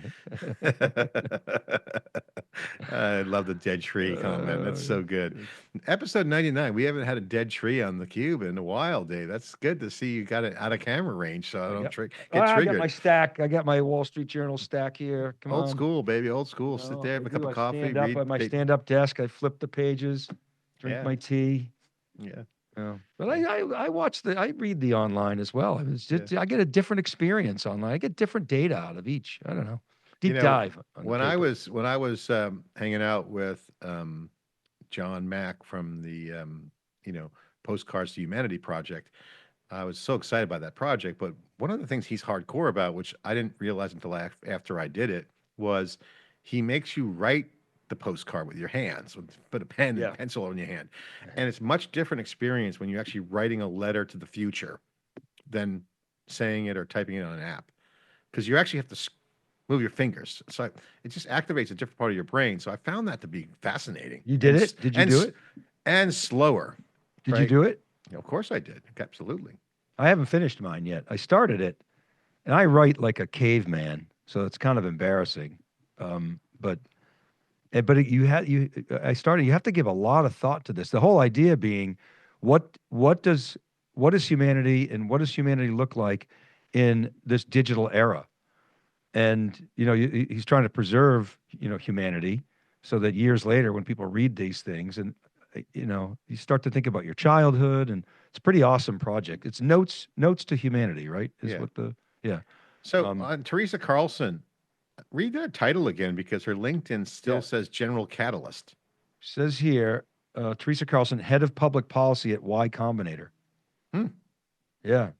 I love the dead tree comment. That's so good. Episode 99. We haven't had a dead tree on theCUBE in a while, Dave. That's good to see you got it out of camera range, so I don't get triggered. I got my stack. I got my Wall Street Journal stack here. Come on. Old school, baby. Old school. Sit there, have a cup of coffee. Stand up at my stand-up desk. I flip the pages, drink my tea. Yeah. But I read the online as well. I mean, it's just, I get a different experience online. I get different data out of each. I don't know. Deep dive. When I was hanging out with John Mack from the Postcards to Humanity project, I was so excited by that project. But one of the things he's hardcore about, which I didn't realize until after I did it, was he makes you write the postcard with your hands, put a pen and pencil in your hand. And it's much different experience when you're actually writing a letter to the future than saying it or typing it on an app, because you actually have to move your fingers. So it just activates a different part of your brain. So I found that to be fascinating. You did it? Did you do it? And slower. Did you do it? Of course I did. Absolutely. I haven't finished mine yet. I started it, and I write like a caveman, so it's kind of embarrassing. But you have to give a lot of thought to this. The whole idea being, what is humanity, and what does humanity look like in this digital era? And he's trying to preserve humanity, so that years later, when people read these things, and you start to think about your childhood, and it's a pretty awesome project. It's notes to humanity, right? So on Teresa Carlson, read that title again, because her LinkedIn still says General Catalyst. Says here, Teresa Carlson, head of public policy at Y Combinator. Hmm. Yeah,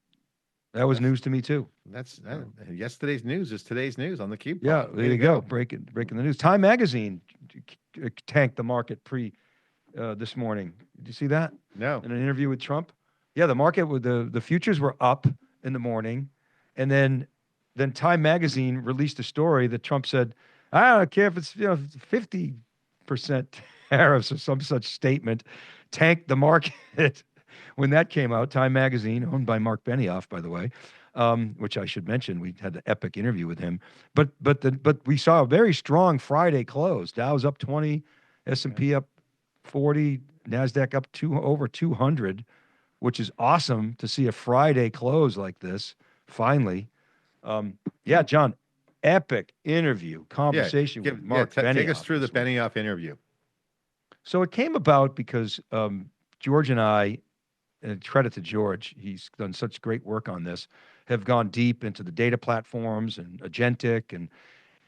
that was That's news to me too. Yesterday's news is today's news on the CUBE Yeah, pod. there Way to you go. go. Breaking the news. Time Magazine tanked the market this morning. Did you see that No. in an interview with Trump? Yeah, the market with the futures were up in the morning, and then Time Magazine released a story that Trump said, "I don't care if it's 50% tariffs or some such statement," tanked the market. When that came out, Time Magazine, owned by Marc Benioff, by the way, which I should mention, we had an epic interview with him. But we saw a very strong Friday close. Dow's up 20, S&P up 40, Nasdaq up over 200, which is awesome to see a Friday close like this. Finally, yeah, John, epic interview conversation with Marc Benioff. Take us through the Benioff interview. So it came about because George and I, and credit to George, he's done such great work on this, have gone deep into the data platforms and agentic,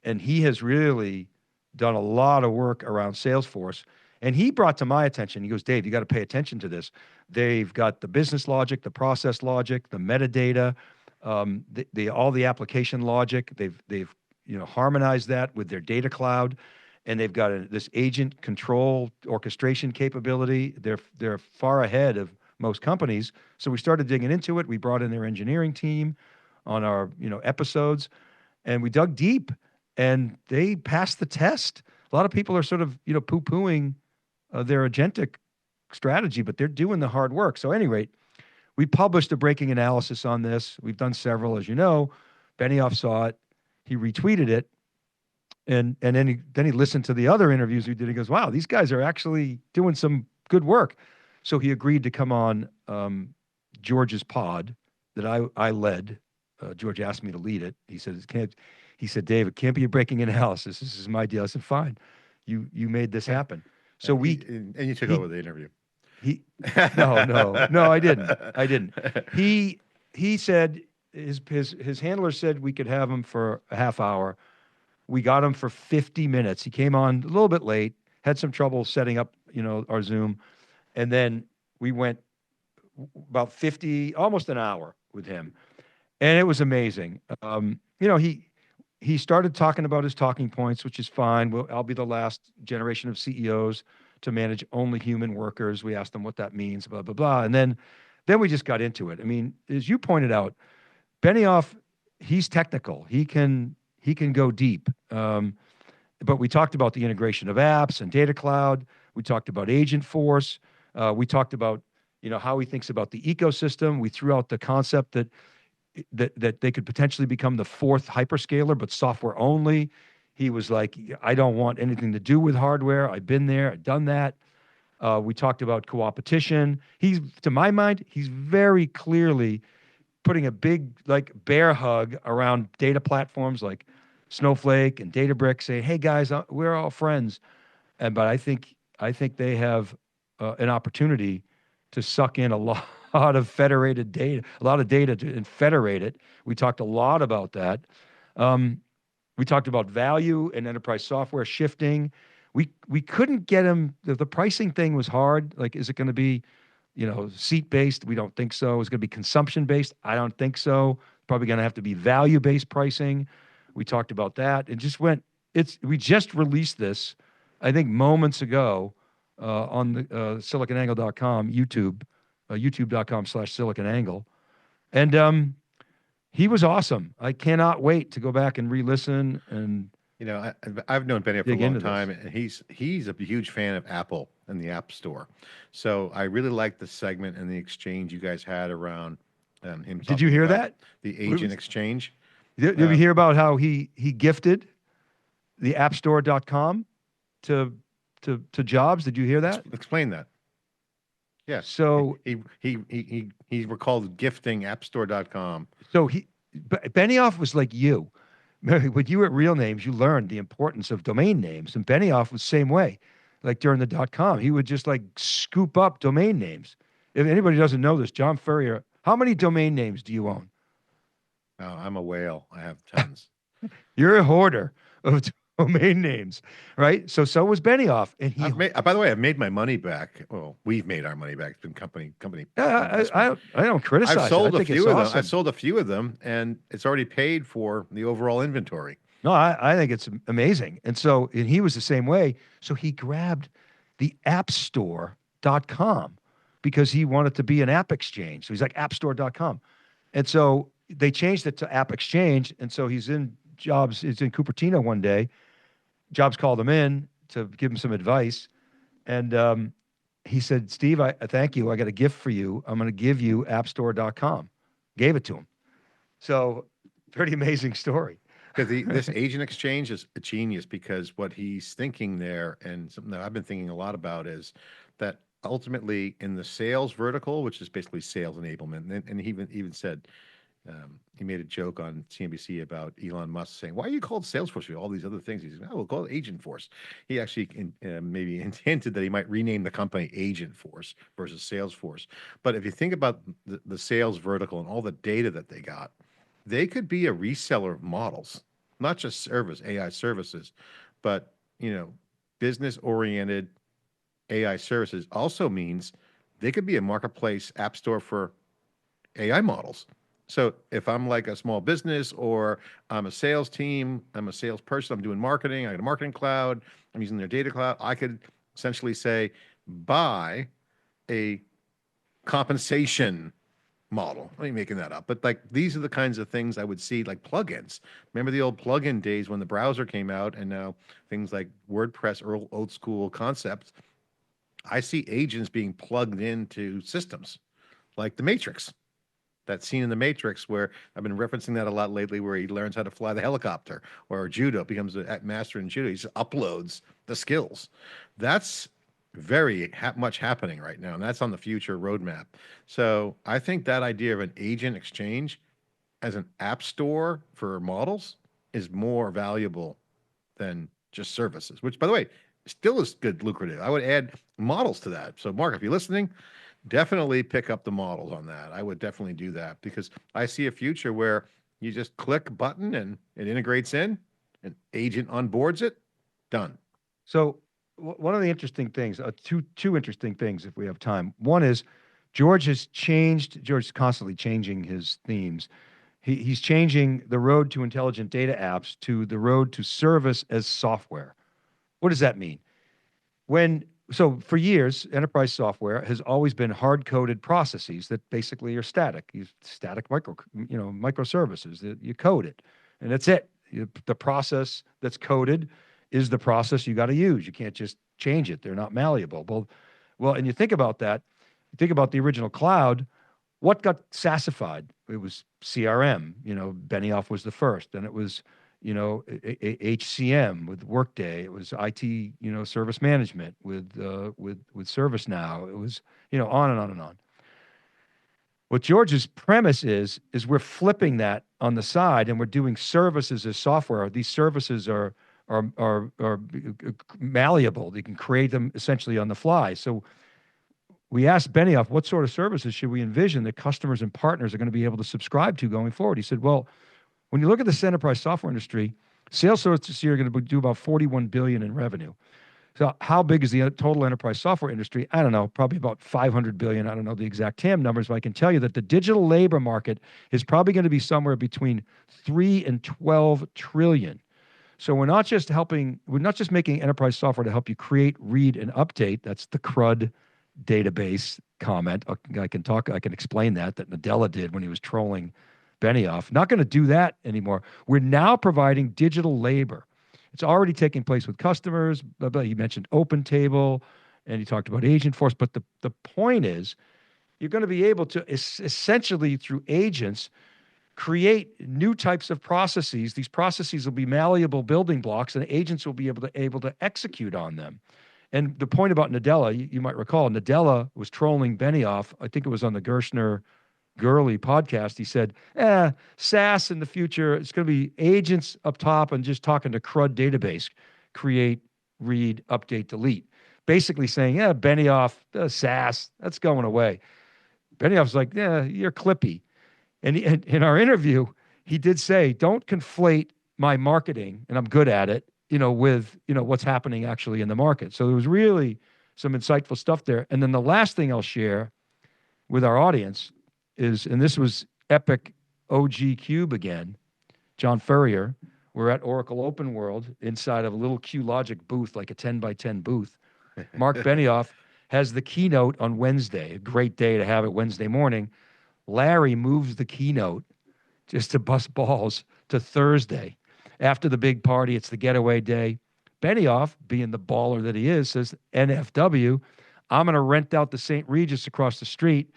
and he has really done a lot of work around Salesforce. And he brought to my attention, he goes, Dave, you got to pay attention to this. They've got the business logic, the process logic, the metadata, all the application logic. They've harmonized that with their data cloud, and they've got this agent control orchestration capability. They're far ahead of most companies. So we started digging into it. We brought in their engineering team on our episodes, and we dug deep, and they passed the test. A lot of people are sort of poo-pooing their agentic strategy, but they're doing the hard work. So at any rate, we published a breaking analysis on this. We've done several, as you know. Benioff saw it. He retweeted it. And then he listened to the other interviews we did. He goes, wow, these guys are actually doing some good work. So he agreed to come on George's pod that I led. George asked me to lead it. He said, Dave, it can't be a breaking analysis. This is my deal. I said, fine. You made this happen. So and you took over the interview. No, I didn't. He said his handler said we could have him for a half hour. We got him for 50 minutes. He came on a little bit late, had some trouble setting up, our Zoom. And then we went about 50, almost an hour with him. And it was amazing. He started talking about his talking points, which is fine. I'll be the last generation of CEOs to manage only human workers. We asked him what that means, blah, blah, blah. And then we just got into it. I mean, as you pointed out, Benioff, he's technical. He can go deep. But we talked about the integration of apps and data cloud. We talked about agent force. We talked about, how he thinks about the ecosystem. We threw out the concept that they could potentially become the fourth hyperscaler, but software only. He was like, I don't want anything to do with hardware. I've been there, I've done that. We talked about co-opetition. To my mind, he's very clearly putting a big bear hug around data platforms like Snowflake and Databricks, saying, hey guys, we're all friends. But I think they have an opportunity to suck in a lot of federated data, a lot of data and federate it. We talked a lot about that. We talked about value and enterprise software shifting. We couldn't get him. The pricing thing was hard. Like, is it going to be, seat-based? We don't think so. Is it going to be consumption-based? I don't think so. Probably going to have to be value-based pricing. We talked about that. It just went. We just released this, I think, moments ago on the siliconangle.com YouTube. youtube.com/siliconangle. And he was awesome. I cannot wait to go back and re-listen. And I've known Benioff for a long time, and he's a huge fan of Apple and the App Store. So I really liked the segment and the exchange you guys had around him. Did you hear that? The agent exchange. Did you hear about how he gifted the appstore.com to Jobs? Did you hear that? Explain that. Yeah. So he recalled gifting appstore.com. So Benioff was like you. When you were at Real Names, you learned the importance of domain names. And Benioff was the same way. Like during the .com, he would just scoop up domain names. If anybody doesn't know this, John Furrier, how many domain names do you own? Oh, I'm a whale. I have tons. You're a hoarder of domain names, right? So was Benioff, and he. By the way, I've made my money back. Well, we've made our money back. It's been company investment. I don't I've criticize it. I sold a think it's few of them. I've awesome. sold a few of them, and it's already paid for the overall inventory. No, I think it's amazing. And he was the same way. So he grabbed the appstore.com because he wanted to be an app exchange. So he's like appstore.com. And so they changed it to App Exchange. And so he's in Cupertino one day. Jobs called him in to give him some advice. And he said, Steve, I thank you. I got a gift for you. I'm going to give you appstore.com. Gave it to him. So pretty amazing story. Because this agent exchange is a genius, because what he's thinking there, and something that I've been thinking a lot about, is that ultimately in the sales vertical, which is basically sales enablement, and he even said, he made a joke on CNBC about Elon Musk saying, "Why are you called Salesforce for all these other things?" He said, "Oh, we'll call it Agent Force." He actually maybe hinted that he might rename the company Agent Force versus Salesforce. But if you think about the sales vertical and all the data that they got, they could be a reseller of models, not just AI services, but business-oriented AI services also means they could be a marketplace app store for AI models. So if I'm like a small business, or I'm a sales team, I'm a salesperson, I'm doing marketing, I got a marketing cloud, I'm using their data cloud, I could essentially say, buy a compensation model. I'm making that up, but like these are the kinds of things I would see, like plugins. Remember the old plugin days when the browser came out, and now things like WordPress or old school concepts. I see agents being plugged into systems like the Matrix. That scene in the Matrix where I've been referencing that a lot lately, where he learns how to fly the helicopter, or judo, becomes a master in judo. He just uploads the skills. That's very much happening right now, and that's on the future roadmap. So I think that idea of an agent exchange as an app store for models is more valuable than just services, which, by the way, still is good, lucrative. I would add models to that. So Mark, if you're listening, definitely pick up the models on that. I would definitely do that, because I see a future where you just click a button and it integrates in, an agent onboards it, done. So one of the interesting things, two interesting things, if we have time. One is George is constantly changing his themes. He's changing the road to intelligent data apps to the road to service as software. What does that mean? So for years, enterprise software has always been hard-coded processes that basically are static. Static microservices that you code it, and that's it. The process that's coded is the process you got to use. You can't just change it. They're not malleable. Well, and you think about that. You think about the original cloud. What got SaaSified? It was CRM. Benioff was the first, and it was HCM with Workday. It was IT, service management with ServiceNow. It was, on and on and on. What George's premise is we're flipping that on the side, and we're doing services as software. These services are malleable. You can create them essentially on the fly. So we asked Benioff, what sort of services should we envision that customers and partners are going to be able to subscribe to going forward? He said, well, when you look at this enterprise software industry, Salesforce this year are going to do about $41 billion in revenue. So how big is the total enterprise software industry? I don't know, probably about $500 billion. I don't know the exact TAM numbers, but I can tell you that the digital labor market is probably going to be somewhere between 3 and 12 trillion. So we're not just making enterprise software to help you create, read, and update. That's the CRUD database comment. I can explain that Nadella did when he was trolling Benioff. Not going to do that anymore. We're now providing digital labor. It's already taking place with customers. He mentioned Open Table, and he talked about Agent Force. But the point is, you're going to be able to essentially, through agents, create new types of processes. These processes will be malleable building blocks, and agents will be able to execute on them. And the point about Nadella, you might recall, Nadella was trolling Benioff. I think it was on the Gurley podcast. He said, SaaS in the future, it's going to be agents up top and just talking to CRUD database, create, read, update, delete. Basically saying, Benioff, SaaS, that's going away. Benioff's like, you're clippy. And in our interview, he did say, don't conflate my marketing, and I'm good at it, with, what's happening actually in the market. So there was really some insightful stuff there. And then the last thing I'll share with our audience is, and this was epic OG Cube again, John Furrier. We're at Oracle Open World inside of a little QLogic booth, like a 10 by 10 booth. Marc Benioff has the keynote on Wednesday, a great day to have it Wednesday morning. Larry moves the keynote just to bust balls to Thursday. After the big party, it's the getaway day. Benioff, being the baller that he is, says, NFW, I'm going to rent out the St. Regis across the street,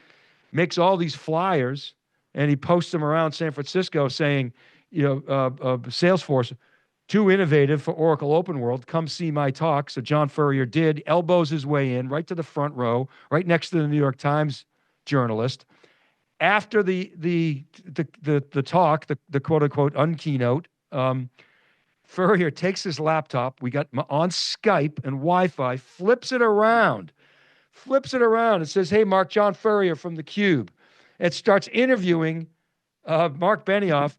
makes all these flyers, and he posts them around San Francisco saying, Salesforce, too innovative for Oracle Open World. Come see my talk. So John Furrier did, elbows his way in right to the front row, right next to the New York Times journalist. After the talk, the quote unquote unkeynote, Furrier takes his laptop. We got on Skype and Wi-Fi, flips it around and says, "Hey, Marc, John Furrier from theCUBE." It starts interviewing Marc Benioff.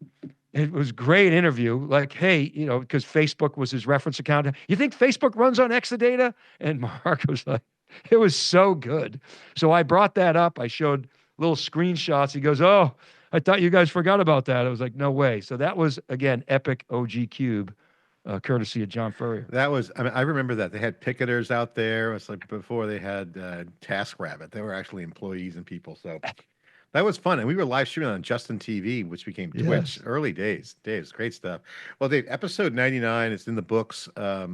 It was a great interview. Like, hey, because Facebook was his reference account. You think Facebook runs on Exadata? And Marc was like, it was so good. So I brought that up. I showed little screenshots. He goes, "Oh, I thought you guys forgot about that." I was like, no way. So that was, again, epic OG Cube, courtesy of John Furrier. That was, I remember that. They had picketers out there. It was like before they had TaskRabbit. They were actually employees and people. So that was fun. And we were live streaming on Justin TV, which became Twitch. Early days. Great stuff. Well, Dave, episode 99 is in the books. A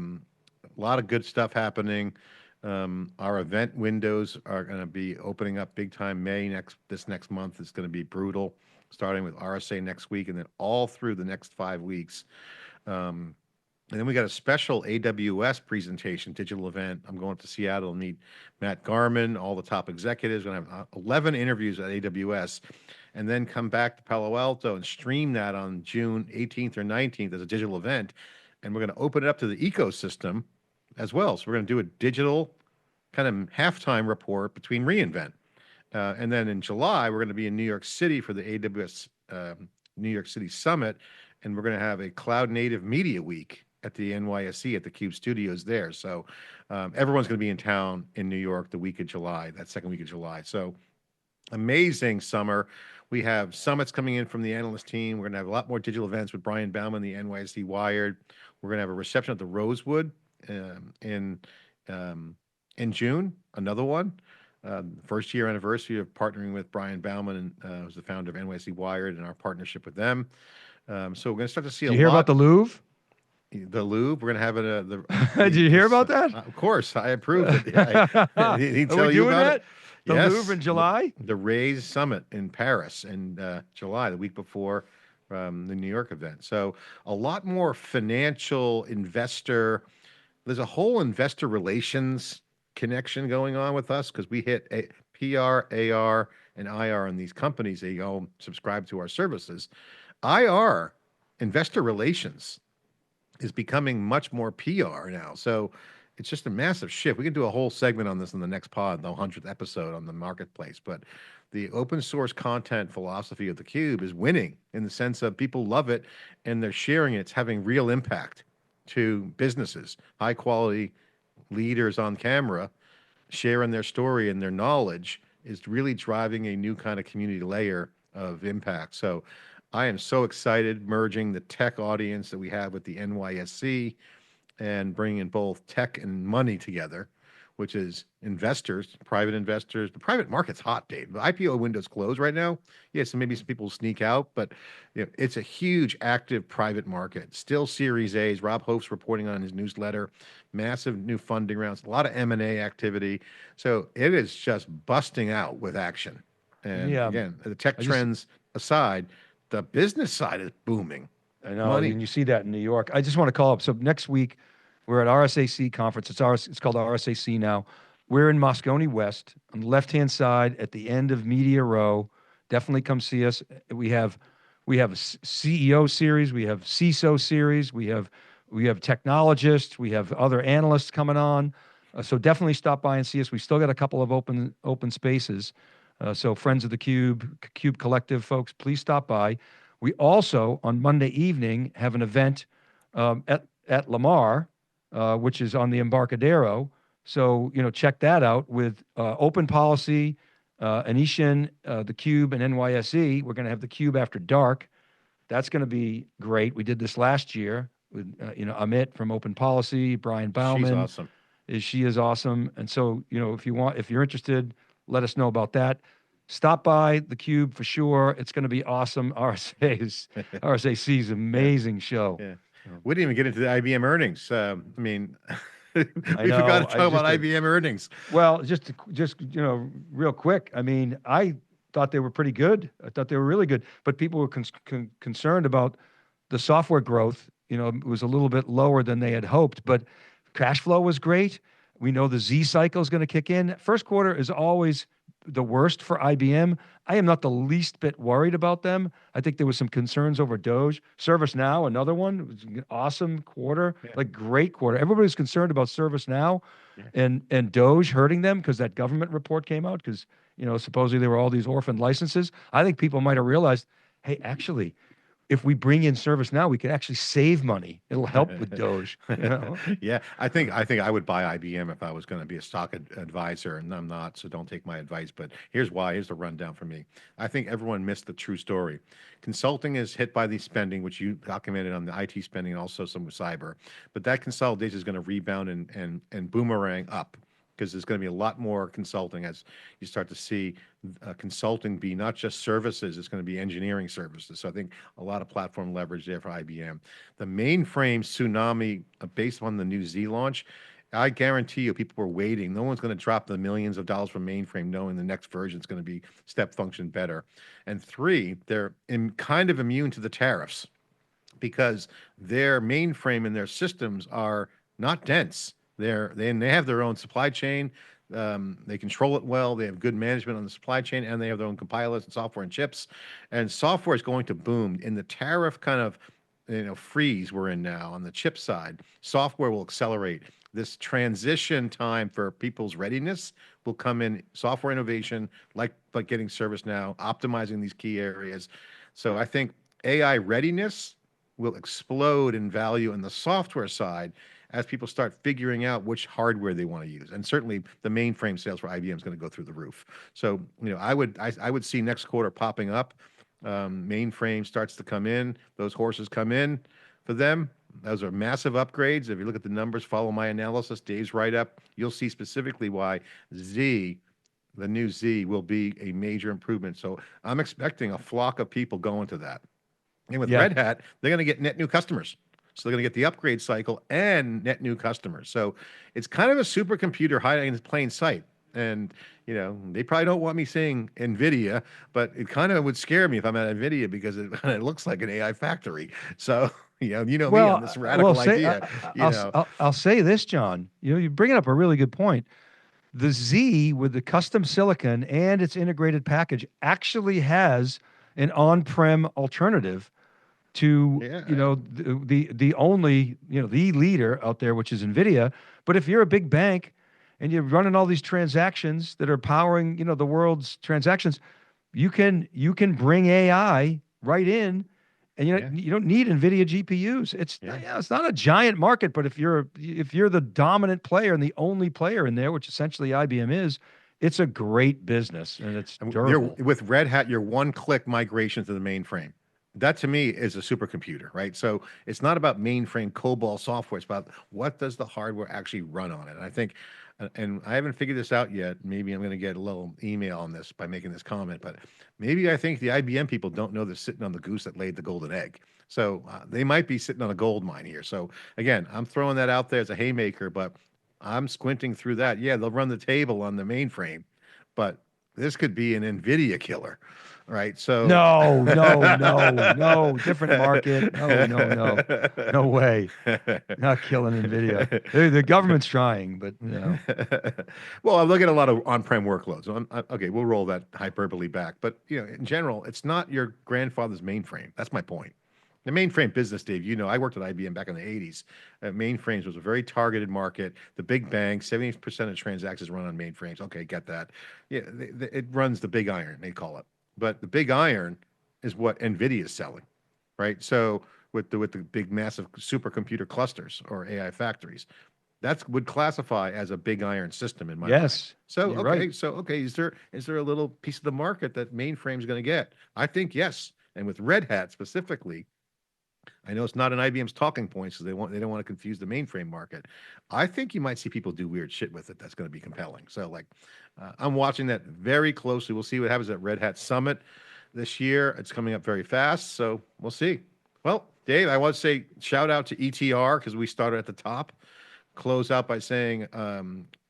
lot of good stuff happening. Our event windows are going to be opening up big time. This next month is going to be brutal, starting with RSA next week and then all through the next 5 weeks. And then we got a special AWS presentation, digital event. I'm going to Seattle to meet Matt Garman, all the top executives. We're going to have 11 interviews at AWS, and then come back to Palo Alto and stream that on June 18th or 19th as a digital event. And we're going to open it up to the ecosystem as well. So we're going to do a digital kind of halftime report between reInvent. And then in July, we're going to be in New York City for the AWS New York City Summit, and we're going to have a Cloud Native Media Week at the NYSE at the CUBE studios there. So everyone's going to be in town in New York the week of July, that second week of July. So amazing summer. We have summits coming in from the analyst team. We're going to have a lot more digital events with Brian Bauman, the NYSE Wired. We're going to have a reception at the Rosewood in June, another one. First year anniversary of partnering with Brian Bauman, who's the founder of NYSE Wired, and our partnership with them. So we're going to start to see a lot. Did you hear about the Louvre? The Louvre, we're going to have it. Did you hear about that? Of course, I approved it. He tell you about it. The Louvre in July? The RAISE Summit in Paris in July, the week before the New York event. So a lot more financial investor. There's a whole investor relations connection going on with us because we hit PR, AR, and IR in these companies. They all subscribe to our services. IR, investor relations, is becoming much more PR now. So it's just a massive shift. We can do a whole segment on this in the next pod, the 100th episode on the marketplace. But the open source content philosophy of theCUBE is winning in the sense of people love it and they're sharing it. It's having real impact to businesses, high quality leaders on camera, sharing their story and their knowledge is really driving a new kind of community layer of impact. So I am so excited merging the tech audience that we have with the NYSE and bringing both tech and money together, which is investors, private investors. The private market's hot, Dave. The IPO window's closed right now. Yes, maybe some people sneak out, but it's a huge active private market. Still Series A's. Rob Hope's reporting on his newsletter. Massive new funding rounds, a lot of M&A activity. So it is just busting out with action. And again, the tech trends aside, the business side is booming. I know, and you see that in New York. I just want to call up. So next week, we're at RSAC Conference. It's called RSAC now. We're in Moscone West, on the left-hand side at the end of Media Row. Definitely come see us. We have a CEO series. We have CISO series. We have technologists. We have other analysts coming on. So definitely stop by and see us. We still got a couple of open spaces. So friends of the CUBE Collective folks, please stop by. We also, on Monday evening, have an event at at Lamar, which is on the Embarcadero. So, check that out with Open Policy, Anishin, theCUBE, and NYSE. We're going to have theCUBE after dark. That's going to be great. We did this last year with, Amit from Open Policy, Brian She's Bauman. awesome. She is awesome. And so, if you're interested, let us know about that. Stop by theCUBE for sure. It's going to be awesome. RSAC is an Yeah. amazing show. Yeah. So, We didn't even get into the IBM earnings. I mean, I we forgot know. to talk about IBM earnings. Well, just real quick. I mean, I thought they were pretty good. I thought they were really good, but people were concerned about the software growth. It was a little bit lower than they had hoped, but cash flow was great. We know the Z cycle is going to kick in. First quarter is always the worst for IBM. I am not the least bit worried about them. I think there was some concerns over Doge. ServiceNow, another one, it was an awesome quarter, Yeah. like great quarter. Everybody's concerned about ServiceNow Yeah. and Doge hurting them because that government report came out because, supposedly there were all these orphaned licenses. I think people might have realized, hey, actually, if we bring in ServiceNow, we could actually save money. It'll help with Doge. Yeah, I think I would buy IBM if I was going to be a stock advisor, and I'm not, so don't take my advice. But here's why. Here's the rundown for me. I think everyone missed the true story. Consulting is hit by the spending, which you documented on the IT spending, and also some cyber. But that consolidation is going to rebound and boomerang up, because there's going to be a lot more consulting as you start to see consulting be not just services, it's going to be engineering services. So I think a lot of platform leverage there for IBM. The mainframe tsunami based on the new Z launch, I guarantee you people were waiting. No one's going to drop the millions of dollars from mainframe knowing the next version is going to be step function better. And three, they're kind of immune to the tariffs because their mainframe and their systems are not dense. They have their own supply chain. They control it well. They have good management on the supply chain, and they have their own compilers and software and chips. And software is going to boom in the tariff kind of freeze we're in now on the chip side. Software will accelerate. This transition time for people's readiness will come in software innovation, like getting ServiceNow, optimizing these key areas. So I think AI readiness will explode in value on the software side as people start figuring out which hardware they want to use. And certainly the mainframe sales for IBM is going to go through the roof. So, I would see next quarter popping up. Mainframe starts to come in, those horses come in for them. Those are massive upgrades. If you look at the numbers, follow my analysis, Dave's write up, you'll see specifically why the new Z will be a major improvement. So I'm expecting a flock of people going to that. And with Yeah. Red Hat, they're going to get net new customers. So they're going to get the upgrade cycle and net new customers. So it's kind of a supercomputer hiding in plain sight. And, they probably don't want me saying NVIDIA, but it kind of would scare me if I'm at NVIDIA because it kind of looks like an AI factory. So, me on this radical idea, I'll say this, John. You're bringing up a really good point. The Z with the custom silicon and its integrated package actually has an on-prem alternative to the only the leader out there, which is NVIDIA. But if you're a big bank and you're running all these transactions that are powering the world's transactions, you can bring AI right in, and you don't need NVIDIA GPUs. It's not a giant market, but if you're the dominant player and the only player in there, which essentially IBM is, it's a great business and it's durable. With Red Hat, your one-click migration to the mainframe. That to me is a supercomputer, right? So it's not about mainframe COBOL software. It's about what does the hardware actually run on it. And I think, and I haven't figured this out yet. Maybe I'm going to get a little email on this by making this comment, but maybe I think the IBM people don't know they're sitting on the goose that laid the golden egg. So they might be sitting on a gold mine here. So again, I'm throwing that out there as a haymaker, but I'm squinting through that. Yeah, they'll run the table on the mainframe, but this could be an NVIDIA killer. Right. So no, different market. No way. Not killing NVIDIA. The government's trying, but Well, I look at a lot of on-prem workloads. Okay, we'll roll that hyperbole back. But in general, it's not your grandfather's mainframe. That's my point. The mainframe business, Dave, I worked at IBM back in the 80s. Mainframes was a very targeted market. The big banks, 70% of transactions run on mainframes. Okay, get that. Yeah, it runs the big iron, they call it. But the big iron is what NVIDIA is selling, right? So with the big massive supercomputer clusters or AI factories. That would classify as a big iron system in my mind. Yes, So you're okay, right. is there a little piece of the market that mainframe's going to get? I think yes. And with Red Hat specifically, I know it's not an IBM's talking points because they don't want to confuse the mainframe market. I think you might see people do weird shit with it that's going to be compelling. So like, I'm watching that very closely. We'll see what happens at Red Hat Summit this year. It's coming up very fast, so we'll see. Well, Dave, I want to say shout out to ETR because we started at the top. Close out by saying,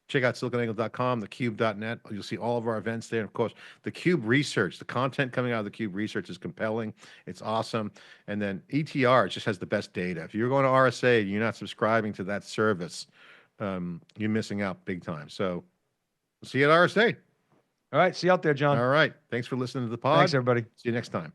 check out siliconangle.com, thecube.net. You'll see all of our events there. And of course, the Cube research, the content coming out of the Cube research is compelling. It's awesome. And then ETR just has the best data. If you're going to RSA and you're not subscribing to that service, you're missing out big time. So see you at RSA. All right. See you out there, John. All right. Thanks for listening to the pod. Thanks, everybody. See you next time.